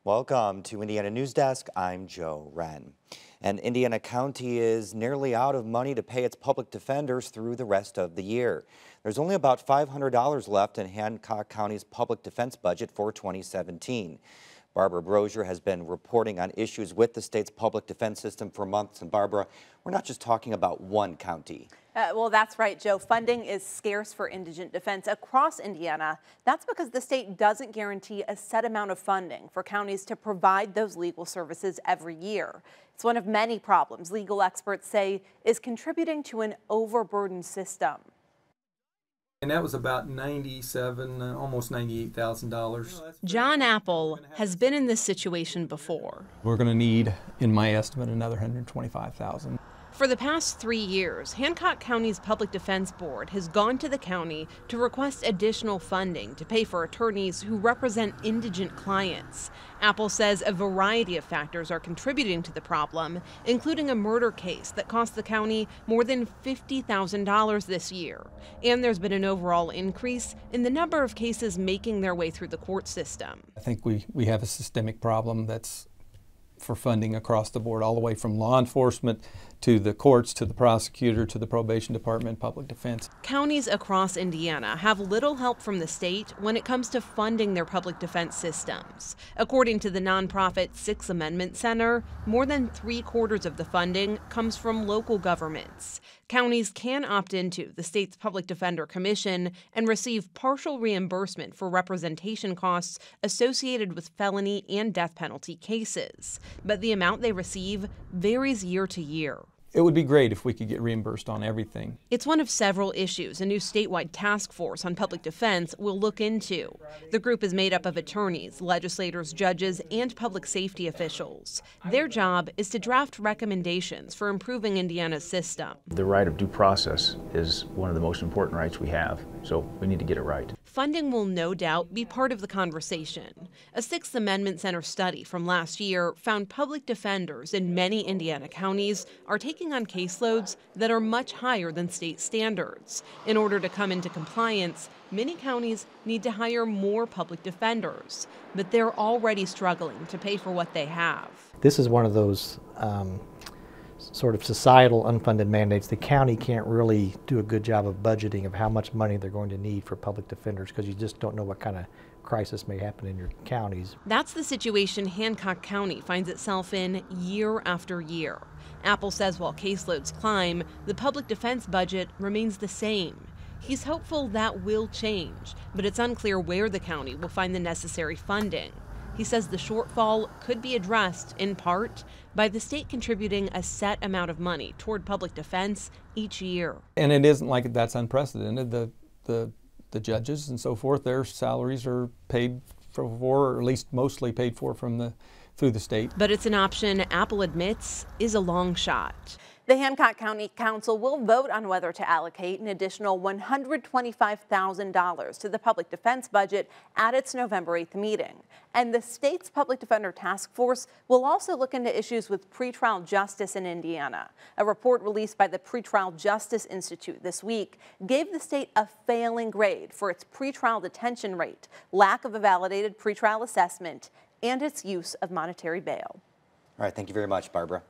Welcome to Indiana News Desk. I'm Joe Wren. And Indiana County is nearly out of money to pay its public defenders through the rest of the year. There's only about $500 left in Hancock County's public defense budget for 2017. Barbara Brozier has been reporting on issues with the state's public defense system for months. And Barbara, we're not just talking about one county. Well, that's right, Joe. Funding is scarce for indigent defense across Indiana. That's because the state doesn't guarantee a set amount of funding for counties to provide those legal services every year. It's one of many problems legal experts say is contributing to an overburdened system. And that was about almost $98,000. John Apple has been in this situation before. We're going to need, in my estimate, another $125,000. For the past 3 years, Hancock County's Public Defense Board has gone to the county to request additional funding to pay for attorneys who represent indigent clients. Apple says a variety of factors are contributing to the problem, including a murder case that cost the county more than $50,000 this year. And there's been an overall increase in the number of cases making their way through the court system. I think we have a systemic problem that's for funding across the board, all the way from law enforcement to the courts, to the prosecutor, to the probation department, public defense. Counties across Indiana have little help from the state when it comes to funding their public defense systems. According to the nonprofit Sixth Amendment Center, more than 3/4 of the funding comes from local governments. Counties can opt into the state's Public Defender Commission and receive partial reimbursement for representation costs associated with felony and death penalty cases. But the amount they receive varies year to year. It would be great if we could get reimbursed on everything. It's one of several issues a new statewide task force on public defense will look into. The group is made up of attorneys, legislators, judges, and public safety officials. Their job is to draft recommendations for improving Indiana's system. The right of due process is one of the most important rights we have, so we need to get it right. Funding will no doubt be part of the conversation. A Sixth Amendment Center study from last year found public defenders in many Indiana counties are taking on caseloads that are much higher than state standards. In order to come into compliance, many counties need to hire more public defenders, but they're already struggling to pay for what they have. This is one of those sort of societal unfunded mandates. The county can't really do a good job of budgeting of how much money they're going to need for public defenders because you just don't know what kind of crisis may happen in your counties. That's the situation Hancock County finds itself in year after year. Apple says while caseloads climb, the public defense budget remains the same. He's hopeful that will change, but it's unclear where the county will find the necessary funding. He says the shortfall could be addressed, in part, by the state contributing a set amount of money toward public defense each year. And it isn't like that's unprecedented. The judges and so forth, their salaries are paid for, or at least mostly paid for through the state. But it's an option Apple admits is a long shot. The Hancock County Council will vote on whether to allocate an additional $125,000 to the public defense budget at its November 8th meeting. And the state's Public Defender Task Force will also look into issues with pretrial justice in Indiana. A report released by the Pretrial Justice Institute this week gave the state a failing grade for its pretrial detention rate, lack of a validated pretrial assessment, and its use of monetary bail. All right, thank you very much, Barbara.